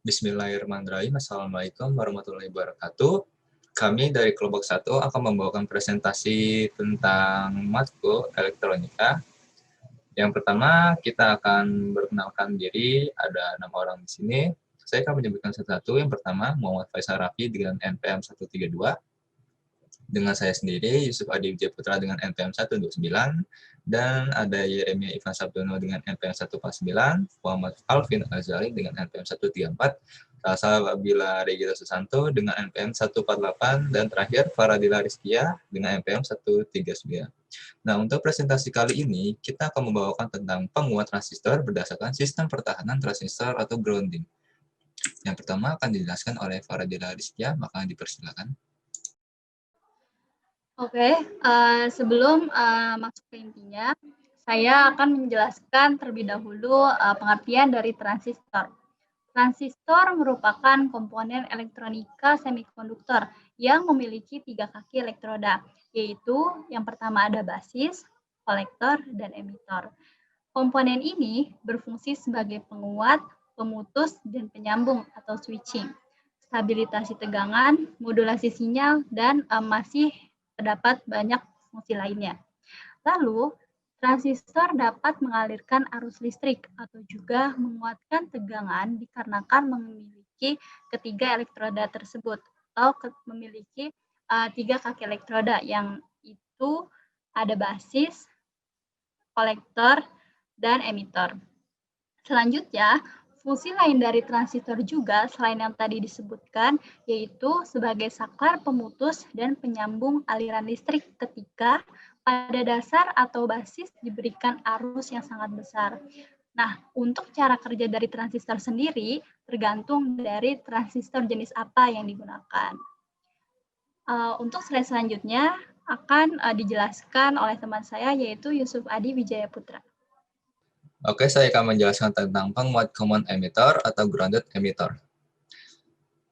Bismillahirrahmanirrahim. Assalamualaikum warahmatullahi wabarakatuh. Kami dari kelompok 1 akan membawakan presentasi tentang matkul elektronika. Yang pertama, kita akan berkenalkan diri, ada 6 orang di sini. Saya akan menyebutkan satu-satu. Yang pertama, Muhammad Faisal Rafi dengan NPM 132. Dengan saya sendiri, Yusuf Adi Wijaya Putra dengan NPM 129, dan ada Yeremia Ivan Sabdono dengan NPM 149, Muhammad Alvin Azali dengan NPM 134, Salsabila Regina Susanto dengan NPM 148, dan terakhir Faradila Rizkia dengan NPM 139. Nah, untuk presentasi kali ini, kita akan membawakan tentang penguat transistor berdasarkan sistem pertahanan transistor atau grounding. Yang pertama akan dijelaskan oleh Faradila Rizkia, maka dipersilakan. Oke, sebelum masuk ke intinya, saya akan menjelaskan terlebih dahulu pengertian dari transistor. Transistor merupakan komponen elektronika semikonduktor yang memiliki 3 kaki elektroda, yaitu yang pertama ada basis, kolektor, dan emitor. Komponen ini berfungsi sebagai penguat, pemutus, dan penyambung atau switching, stabilisasi tegangan, modulasi sinyal, dan masih terdapat banyak fungsi lainnya. Lalu, transistor dapat mengalirkan arus listrik atau juga menguatkan tegangan dikarenakan memiliki ketiga elektroda tersebut atau memiliki 3 kaki elektroda yang itu ada basis, kolektor, dan emitor. Selanjutnya, fungsi lain dari transistor juga selain yang tadi disebutkan, yaitu sebagai saklar pemutus dan penyambung aliran listrik ketika pada dasar atau basis diberikan arus yang sangat besar. Nah, untuk cara kerja dari transistor sendiri tergantung dari transistor jenis apa yang digunakan. Untuk slide selanjutnya akan dijelaskan oleh teman saya, yaitu Yusuf Adi Wijaya Putra. Oke, saya akan menjelaskan tentang penguat common emitter atau grounded emitter.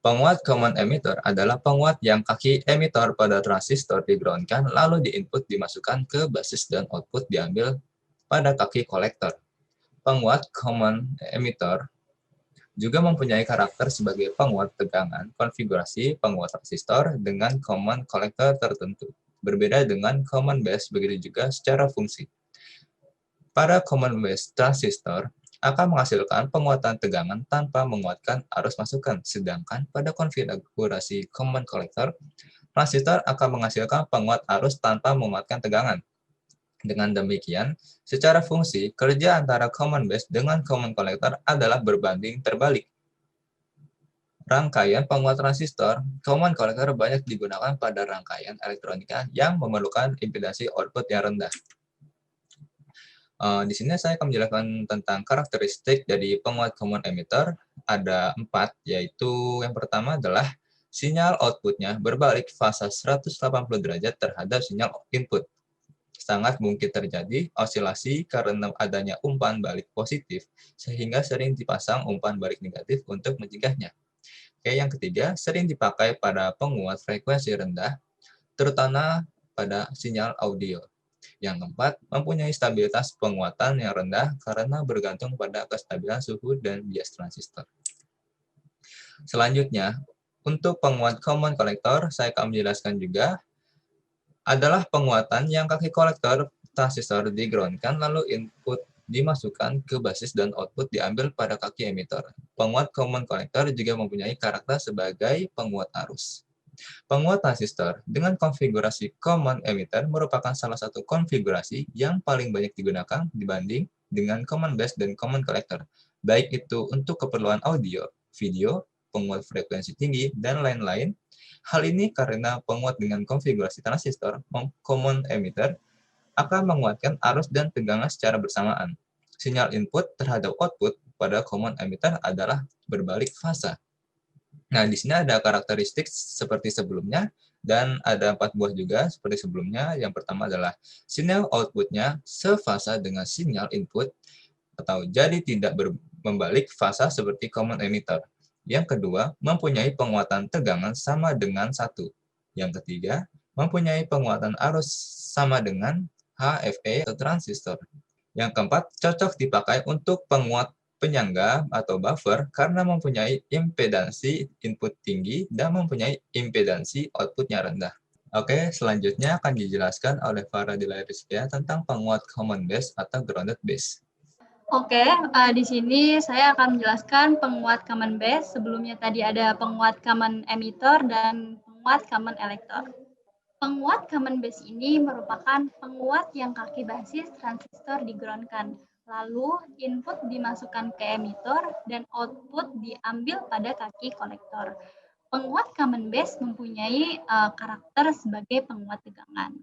Penguat common emitter adalah penguat yang kaki emitter pada transistor di-groundkan lalu di-input dimasukkan ke basis dan output diambil pada kaki kolektor. Penguat common emitter juga mempunyai karakter sebagai penguat tegangan konfigurasi penguat transistor dengan common kolektor tertentu. Berbeda dengan common base, begitu juga secara fungsi. Pada common base transistor akan menghasilkan penguatan tegangan tanpa menguatkan arus masukan, sedangkan pada konfigurasi common collector, transistor akan menghasilkan penguat arus tanpa menguatkan tegangan. Dengan demikian, secara fungsi, kerja antara common base dengan common collector adalah berbanding terbalik. Rangkaian penguat transistor, common collector banyak digunakan pada rangkaian elektronika yang memerlukan impedansi output yang rendah. Di sini saya akan menjelaskan tentang karakteristik dari penguat common emitter. Ada 4, yaitu yang pertama adalah sinyal outputnya berbalik fasa 180 derajat terhadap sinyal input. Sangat mungkin terjadi osilasi karena adanya umpan balik positif, sehingga sering dipasang umpan balik negatif untuk mencegahnya. Oke, yang ketiga, sering dipakai pada penguat frekuensi rendah, terutama pada sinyal audio. Yang keempat, mempunyai stabilitas penguatan yang rendah karena bergantung pada kestabilan suhu dan bias transistor. Selanjutnya, untuk penguat common collector, saya akan menjelaskan juga adalah penguatan yang kaki kolektor transistor di-groundkan lalu input dimasukkan ke basis dan output diambil pada kaki emitter. Penguat common collector juga mempunyai karakter sebagai penguat arus. Penguat transistor dengan konfigurasi common emitter merupakan salah satu konfigurasi yang paling banyak digunakan dibanding dengan common base dan common collector, baik itu untuk keperluan audio, video, penguat frekuensi tinggi, dan lain-lain. Hal ini karena penguat dengan konfigurasi transistor common emitter akan menguatkan arus dan tegangan secara bersamaan. Sinyal input terhadap output pada common emitter adalah berbalik fasa. Nah, di sini ada karakteristik seperti sebelumnya, dan ada 4 buah juga seperti sebelumnya. Yang pertama adalah sinyal outputnya sefasa dengan sinyal input, atau jadi tidak membalik fasa seperti common emitter. Yang kedua, mempunyai penguatan tegangan sama dengan 1. Yang ketiga, mempunyai penguatan arus sama dengan HFE atau transistor. Yang keempat, cocok dipakai untuk penguat penyangga atau buffer karena mempunyai impedansi input tinggi dan mempunyai impedansi outputnya rendah. Oke, selanjutnya akan dijelaskan oleh Faradila Rizkia tentang penguat common base atau grounded base. Oke, di sini saya akan menjelaskan penguat common base. Sebelumnya tadi ada penguat common emitter dan penguat common elector. Penguat common base ini merupakan penguat yang kaki basis transistor digroundkan. Lalu input dimasukkan ke emitter dan output diambil pada kaki kolektor. Penguat common base mempunyai karakter sebagai penguat tegangan.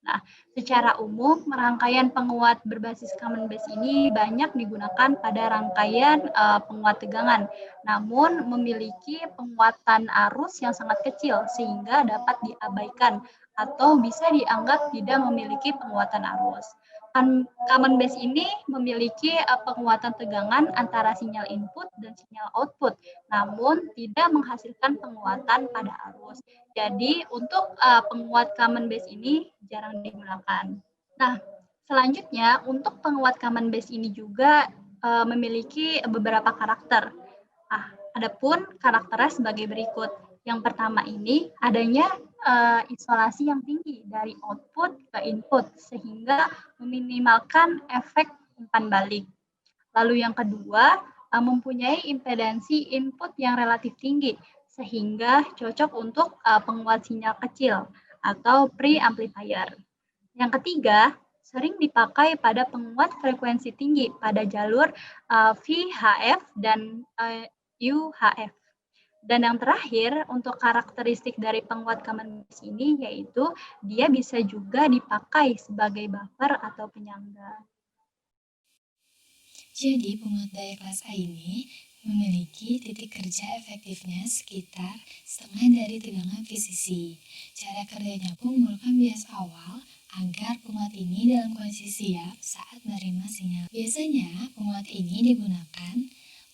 Nah, secara umum rangkaian penguat berbasis common base ini banyak digunakan pada rangkaian penguat tegangan, namun memiliki penguatan arus yang sangat kecil sehingga dapat diabaikan atau bisa dianggap tidak memiliki penguatan arus. Common base ini memiliki penguatan tegangan antara sinyal input dan sinyal output, namun tidak menghasilkan penguatan pada arus. Jadi untuk penguat common base ini jarang digunakan. Nah, selanjutnya untuk penguat common base ini juga memiliki beberapa karakter. Adapun karakternya sebagai berikut. Yang pertama ini adanya isolasi yang tinggi dari output ke input sehingga meminimalkan efek umpan balik. Lalu yang kedua, mempunyai impedansi input yang relatif tinggi sehingga cocok untuk penguat sinyal kecil atau pre-amplifier. Yang ketiga, sering dipakai pada penguat frekuensi tinggi pada jalur VHF dan UHF. Dan yang terakhir, untuk karakteristik dari penguat common base ini yaitu dia bisa juga dipakai sebagai buffer atau penyangga. Jadi penguat daya kelas A ini memiliki titik kerja efektifnya sekitar setengah dari tegangan VCC. Cara kerjanya pun memerlukan bias awal agar penguat ini dalam kondisi siap saat menerima sinyal. Biasanya penguat ini digunakan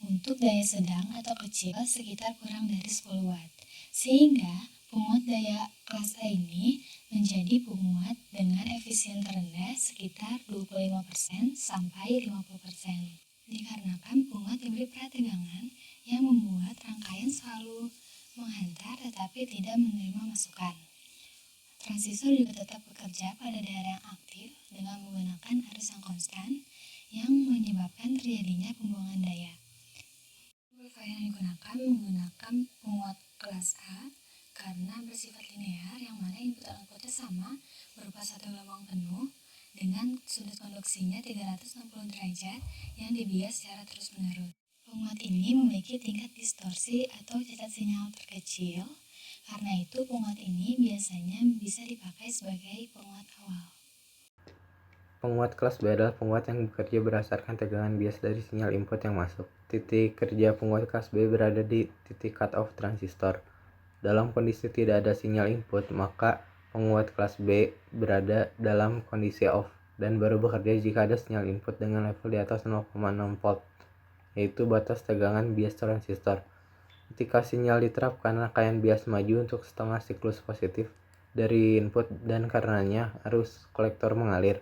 untuk daya sedang atau kecil sekitar kurang dari 10 watt. Sehingga penguat daya kelas A ini menjadi penguat dengan efisien terendah sekitar 25% sampai 50%. Dikarenakan penguat diberi prategangan yang membuat rangkaian selalu menghantar tetapi tidak menerima masukan. Transistor juga tetap bekerja pada daerah yang aktif dengan menggunakan arus yang konstan yang menyebabkan terjadinya pembuangan daya. Amplifier yang digunakan menggunakan penguat kelas A karena bersifat linear yang mana input outputnya sama berupa satu gelombang penuh dengan sudut konduksinya 360 derajat yang dibias secara terus-menerus. Penguat ini memiliki tingkat distorsi atau cacat sinyal terkecil, karena itu penguat ini biasanya bisa dipakai sebagai penguat awal. Penguat kelas B adalah penguat yang bekerja berdasarkan tegangan bias dari sinyal input yang masuk. Titik kerja penguat kelas B berada di titik cut-off transistor. Dalam kondisi tidak ada sinyal input, maka penguat kelas B berada dalam kondisi off dan baru bekerja jika ada sinyal input dengan level di atas 0,6 volt, yaitu batas tegangan bias transistor. Ketika sinyal diterapkan, rangkaian bias maju untuk setengah siklus positif dari input dan karenanya arus kolektor mengalir.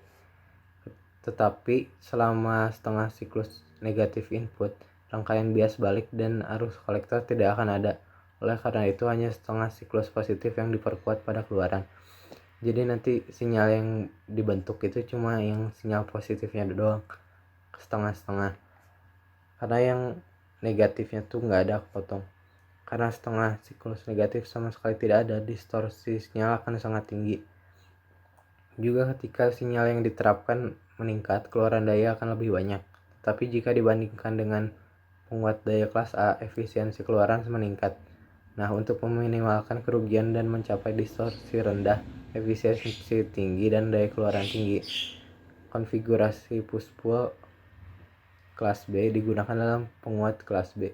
Tetapi selama setengah siklus negatif input, rangkaian bias balik dan arus kolektor tidak akan ada. Oleh karena itu hanya setengah siklus positif yang diperkuat pada keluaran. Jadi nanti sinyal yang dibentuk itu cuma yang sinyal positifnya doang, setengah-setengah. Karena yang negatifnya tuh nggak ada kepotong. Karena setengah siklus negatif sama sekali tidak ada, distorsi sinyal akan sangat tinggi. Juga ketika sinyal yang diterapkan meningkat, keluaran daya akan lebih banyak. Tapi jika dibandingkan dengan penguat daya kelas A, efisiensi keluaran meningkat. Nah, untuk meminimalkan kerugian dan mencapai distorsi rendah, efisiensi tinggi, dan daya keluaran tinggi, konfigurasi push-pull kelas B digunakan dalam penguat kelas B.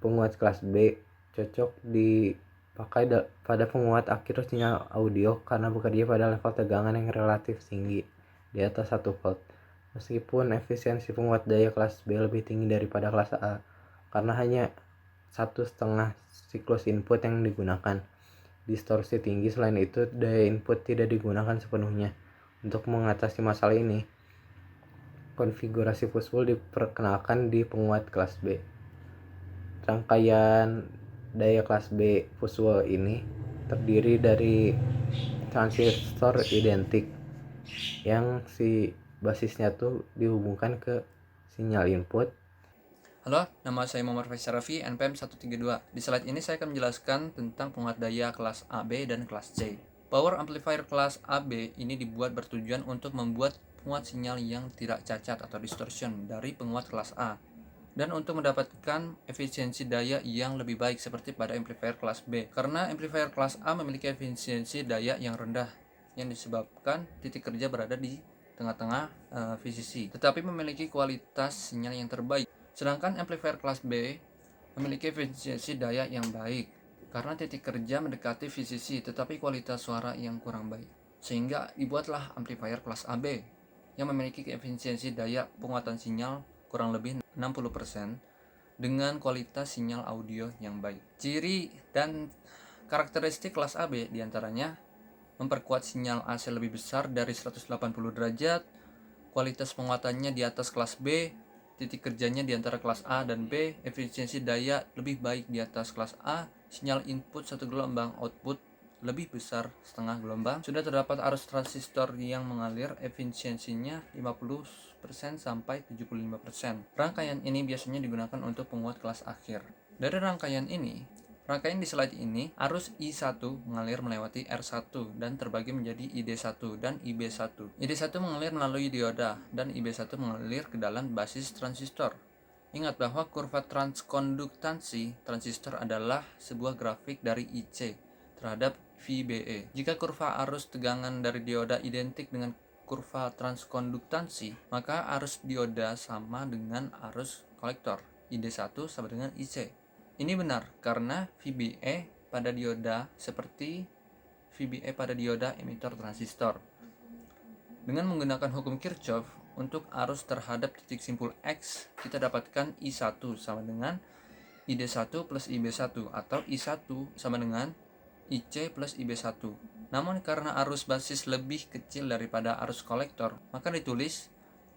Penguat kelas B cocok dipakai pada penguat akhir sinyal audio karena bekerja pada level tegangan yang relatif tinggi, di atas 1 volt. Meskipun efisiensi penguat daya kelas B lebih tinggi daripada kelas A, karena hanya 1,5 siklus input yang digunakan. Distorsi tinggi, selain itu daya input tidak digunakan sepenuhnya. Untuk mengatasi masalah ini, konfigurasi push-pull diperkenalkan di penguat kelas B. Rangkaian daya kelas B push-pull ini terdiri dari transistor identik yang si basisnya tuh dihubungkan ke sinyal input. Halo, nama saya Muhammad Faisal Raffi, NPM 132. Di slide ini saya akan menjelaskan tentang penguat daya kelas AB dan kelas C. Power amplifier kelas AB ini dibuat bertujuan untuk membuat penguat sinyal yang tidak cacat atau distortion dari penguat kelas A, dan untuk mendapatkan efisiensi daya yang lebih baik seperti pada amplifier kelas B. Karena amplifier kelas A memiliki efisiensi daya yang rendah yang disebabkan titik kerja berada di tengah-tengah VCC, tetapi memiliki kualitas sinyal yang terbaik. Sedangkan amplifier kelas B memiliki efisiensi daya yang baik karena titik kerja mendekati VCC tetapi kualitas suara yang kurang baik. Sehingga dibuatlah amplifier kelas AB yang memiliki efisiensi daya penguatan sinyal kurang lebih 60% dengan kualitas sinyal audio yang baik. Ciri dan karakteristik kelas AB diantaranya memperkuat sinyal AC lebih besar dari 180 derajat, kualitas penguatannya di atas kelas B, titik kerjanya di antara kelas A dan B, efisiensi daya lebih baik di atas kelas A, sinyal input satu gelombang, output lebih besar setengah gelombang. Sudah terdapat arus transistor yang mengalir, efisiensinya 50% sampai 75%. Rangkaian ini biasanya digunakan untuk penguat kelas akhir. Dari rangkaian di slide ini, arus I1 mengalir melewati R1 dan terbagi menjadi ID1 dan IB1. ID1 mengalir melalui dioda dan IB1 mengalir ke dalam basis transistor. Ingat bahwa kurva transkonduktansi transistor adalah sebuah grafik dari IC terhadap VBE. Jika kurva arus tegangan dari dioda identik dengan kurva transkonduktansi, maka arus dioda sama dengan arus kolektor. ID1 sama dengan IC. Ini benar karena VBE pada dioda seperti VBE pada dioda emitor transistor. Dengan menggunakan hukum Kirchhoff untuk arus terhadap titik simpul X, kita dapatkan I1 sama dengan ID1 plus IB1 atau I1 sama dengan IC plus IB1. Namun karena arus basis lebih kecil daripada arus kolektor, maka ditulis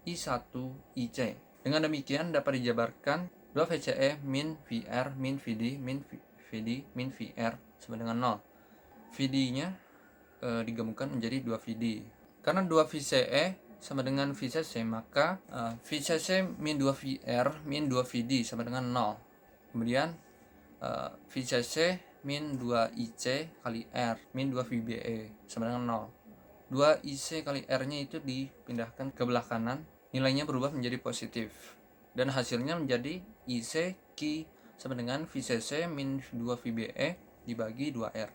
I1 IC. Dengan demikian dapat dijabarkan 2 VCE min VR min VD min VD min VR sama dengan 0. VD-nya digabungkan menjadi 2 VD. Karena 2 VCE sama dengan VCC, maka VCC min 2 VR min 2 VD sama dengan 0. Kemudian VCC min 2 IC kali R min 2 VBE sama dengan 0. 2 IC kali R-nya itu dipindahkan ke belah kanan, nilainya berubah menjadi positif. Dan hasilnya menjadi IC Q sama dengan VCC min 2 VBE dibagi 2R.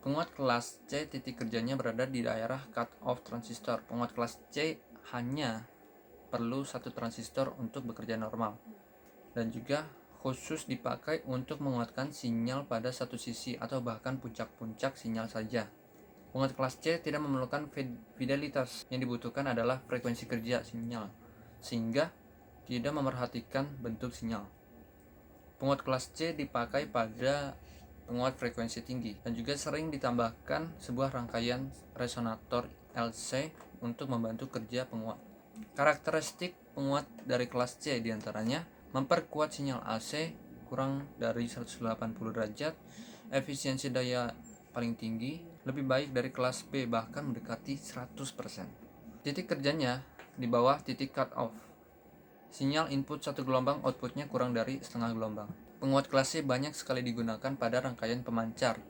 Penguat kelas C titik kerjanya berada di daerah cut off transistor. Penguat kelas C hanya perlu satu transistor untuk bekerja normal dan juga khusus dipakai untuk menguatkan sinyal pada satu sisi atau bahkan puncak-puncak sinyal saja. Penguat kelas C tidak memerlukan fidelitas, yang dibutuhkan adalah frekuensi kerja sinyal, sehingga tidak memerhatikan bentuk sinyal. Penguat kelas C dipakai pada penguat frekuensi tinggi dan juga sering ditambahkan sebuah rangkaian resonator LC untuk membantu kerja penguat. Karakteristik penguat dari kelas C diantaranya memperkuat sinyal AC kurang dari 180 derajat, efisiensi daya paling tinggi, lebih baik dari kelas B bahkan mendekati 100%. Titik kerjanya di bawah titik cut off. Sinyal input satu gelombang, outputnya kurang dari setengah gelombang. Penguat kelas C banyak sekali digunakan pada rangkaian pemancar,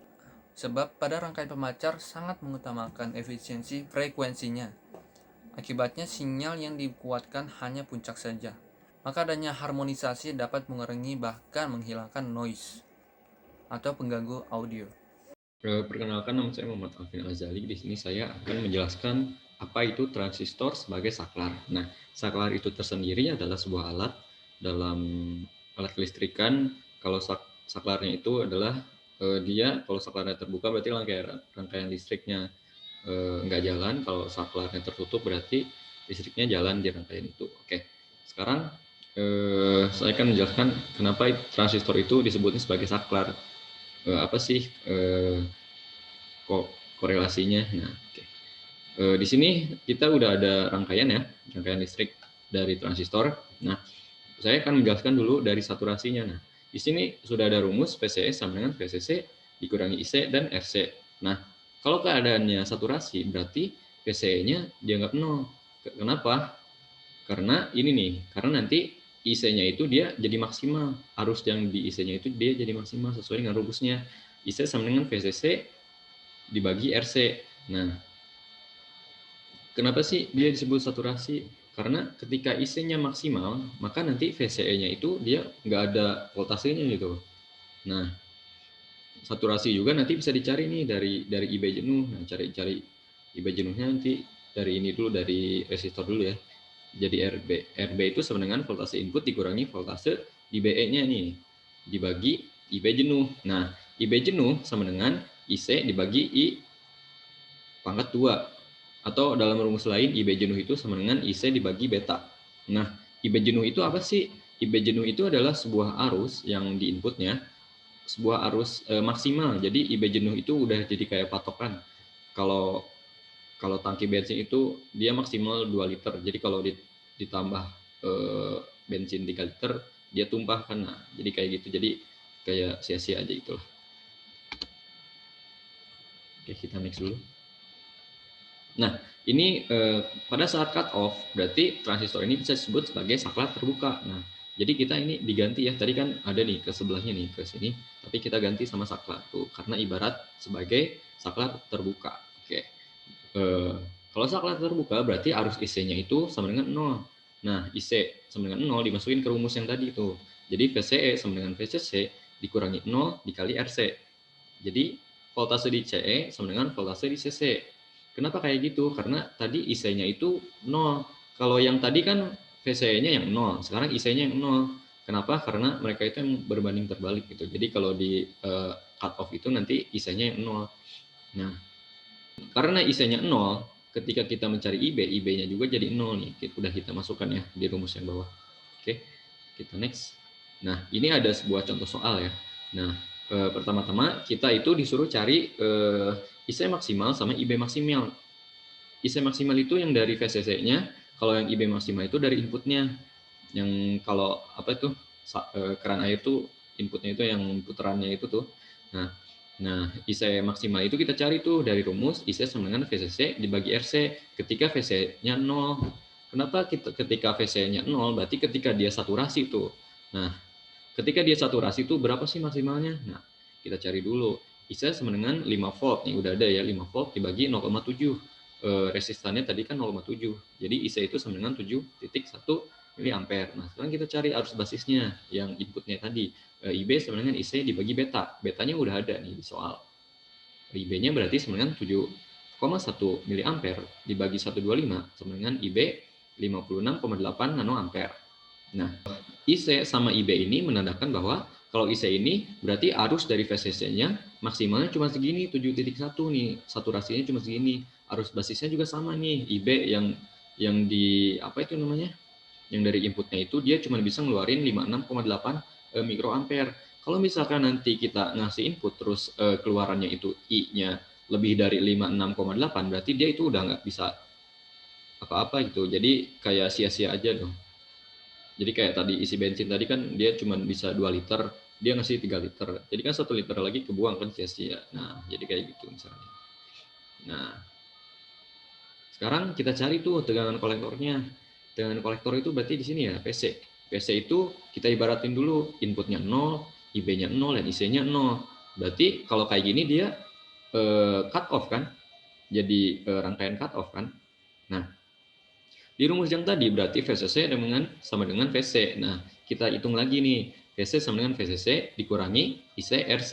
sebab pada rangkaian pemancar sangat mengutamakan efisiensi frekuensinya. Akibatnya sinyal yang dikuatkan hanya puncak saja. Maka adanya harmonisasi dapat mengurangi bahkan menghilangkan noise atau pengganggu audio. Perkenalkan, nama saya Muhammad Alvin Azali. Di sini saya akan menjelaskan apa itu transistor sebagai saklar. Nah, saklar itu tersendiri adalah sebuah alat dalam alat kelistrikan. Kalau saklarnya itu adalah dia, kalau saklarnya terbuka berarti rangkaian listriknya nggak jalan. Kalau saklarnya tertutup berarti listriknya jalan di rangkaian itu. Oke, sekarang saya akan menjelaskan kenapa transistor itu disebutnya sebagai saklar. Apa sih korelasinya? Nah, oke. Di sini kita udah ada rangkaian listrik dari transistor. Nah, saya akan menjelaskan dulu dari saturasinya. Nah, di sini sudah ada rumus PCE sama dengan VCC dikurangi IC dan RC. Nah, kalau keadaannya saturasi berarti PCE-nya dianggap 0. Kenapa? Karena ini nih, karena nanti IC-nya itu dia jadi maksimal. Arus yang di IC-nya itu dia jadi maksimal sesuai dengan rumusnya. IC sama dengan VCC dibagi RC. Nah, kenapa sih dia disebut saturasi? Karena ketika IC-nya maksimal, maka nanti VCE-nya itu dia nggak ada voltasenya gitu. Nah, saturasi juga nanti bisa dicari nih dari IB jenuh. Nah, cari IB jenuhnya nanti dari ini dulu, dari resistor dulu ya. Jadi RB itu sama dengan voltase input dikurangi voltase di BE-nya nih, dibagi IB jenuh. Nah, IB jenuh sama dengan IC dibagi I pangkat 2. Atau dalam rumus lain, IB jenuh itu sama dengan IC dibagi beta. Nah, IB jenuh itu apa sih? IB jenuh itu adalah sebuah arus yang di inputnya, sebuah arus maksimal. Jadi IB jenuh itu udah jadi kayak patokan. Kalau tangki bensin itu dia maksimal 2 liter. Jadi kalau ditambah bensin 3 liter, dia tumpah kan. Nah, jadi kayak gitu. Jadi kayak sia-sia aja itulah. Oke, kita next dulu. Nah, ini pada saat cut off, berarti transistor ini bisa disebut sebagai saklar terbuka. Nah, jadi kita ini diganti ya. Tadi kan ada nih ke sebelahnya nih, ke sini. Tapi kita ganti sama saklar tuh, karena ibarat sebagai saklar terbuka. Oke. Kalau saklar terbuka berarti arus IC-nya itu sama dengan 0. Nah, IC sama dengan 0 dimasukin ke rumus yang tadi itu. Jadi VCE sama dengan VCC dikurangi 0 dikali RC. Jadi voltase di CE sama dengan voltase di CC. Kenapa kayak gitu? Karena tadi IC-nya itu 0. Kalau yang tadi kan VCE-nya yang 0, sekarang IC-nya yang 0. Kenapa? Karena mereka itu yang berbanding terbalik gitu. Jadi kalau di cut off itu nanti IC-nya yang 0. Nah, karena IC-nya 0, ketika kita mencari IB, IB-nya juga jadi 0 nih. Udah kita masukkan ya di rumus yang bawah. Oke, kita next. Nah, ini ada sebuah contoh soal ya. Nah, pertama-tama kita itu disuruh cari IC maksimal sama IB maksimal. IC maksimal itu yang dari VCC-nya, kalau yang IB maksimal itu dari inputnya. Yang kalau apa itu keran air itu inputnya itu yang putarannya itu tuh. Nah, IC maksimal itu kita cari tuh dari rumus IC sama dengan VCC dibagi RC ketika VC-nya 0. Kenapa ketika VC-nya 0? Berarti ketika dia saturasi tuh. Nah, ketika dia saturasi tuh berapa sih maksimalnya? Nah, kita cari dulu. IC sama dengan 5 volt. Nih udah ada ya, 5 volt dibagi 0,7. Resistannya tadi kan 0,7. Jadi IC itu sama dengan 7,1 miliampere. Nah, sekarang kita cari arus basisnya yang inputnya tadi. IB sama dengan IC dibagi beta. Betanya udah ada nih di soal. IB-nya berarti sama dengan 7,1 miliampere dibagi 125 sama dengan IB 56,8 nanoampere. Nah, IC sama IB ini menandakan bahwa kalau IC ini berarti arus dari VCC-nya maksimalnya cuma segini, 7,1 nih. Saturasinya cuma segini. Arus basisnya juga sama nih. IB yang di apa itu namanya? Yang dari inputnya itu dia cuma bisa ngeluarin 56,8 mikroampere. Kalau misalkan nanti kita ngasih input terus keluarannya itu I-nya lebih dari 56,8, berarti dia itu udah nggak bisa apa-apa gitu. Jadi kayak sia-sia aja dong. Jadi kayak tadi isi bensin tadi kan dia cuma bisa 2 liter, dia ngasih 3 liter. Jadi kan 1 liter lagi kebuang kan sia-sia. Nah, jadi kayak gitu misalnya. Nah, sekarang kita cari tuh tegangan kolektornya. Tegangan kolektor itu berarti di sini ya, PC. PC itu kita ibaratin dulu inputnya 0, IB-nya 0, dan IC-nya 0. Berarti kalau kayak gini dia cut off kan? Jadi rangkaian cut off kan? Nah, di rumus yang tadi berarti VCC sama dengan VC. Nah, kita hitung lagi nih. VC sama dengan VCC dikurangi IC RC.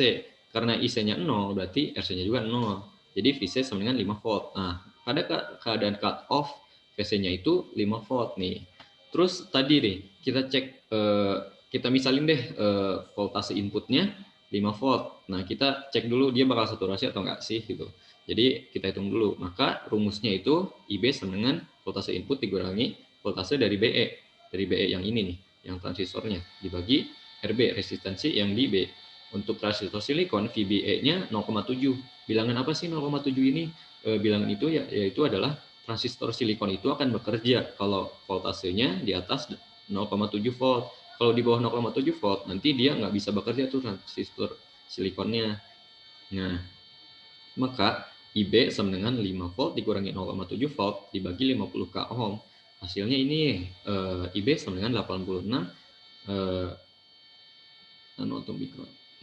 Karena IC-nya 0, berarti RC-nya juga 0. Jadi VC sama dengan 5 volt. Nah, pada keadaan cut off, VC-nya itu 5 volt nih. Terus tadi nih, kita cek, kita misalin deh voltase inputnya 5 volt. Nah, kita cek dulu dia bakal saturasi atau enggak sih gitu. Jadi kita hitung dulu. Maka rumusnya itu IB sama dengan voltase input dikurangi voltase dari BE. Dari BE yang ini nih, yang transistornya. Dibagi RB, resistansi yang di B. Untuk transistor silikon, VBE-nya 0,7. Bilangan apa sih 0,7 ini? Bilangan itu yaitu adalah transistor silikon itu akan bekerja kalau voltasenya di atas 0,7 volt. Kalau di bawah 0,7 volt, nanti dia nggak bisa bekerja tuh transistor silikonnya. Nah, maka IB sama dengan 5 volt dikurangi 0,7 volt dibagi 50 k ohm. Hasilnya ini IB sama dengan 86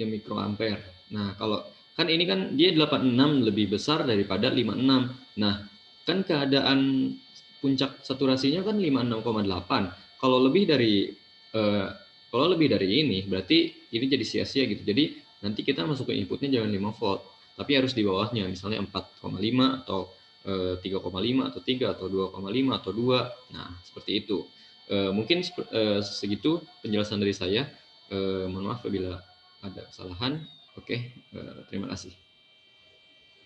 mikroampere. Nah, kalau kan ini kan dia 86 lebih besar daripada 56. Nah, kan keadaan puncak saturasinya kan 56,8. Kalau lebih dari ini berarti ini jadi sia-sia gitu. Jadi nanti kita masuk ke inputnya jangan 5 volt, tapi harus di bawahnya, misalnya 4,5 atau 3,5 atau 3 atau 2,5 atau 2. Nah, seperti itu. Mungkin segitu penjelasan dari saya. Mohon maaf apabila ada kesalahan. Oke, terima kasih.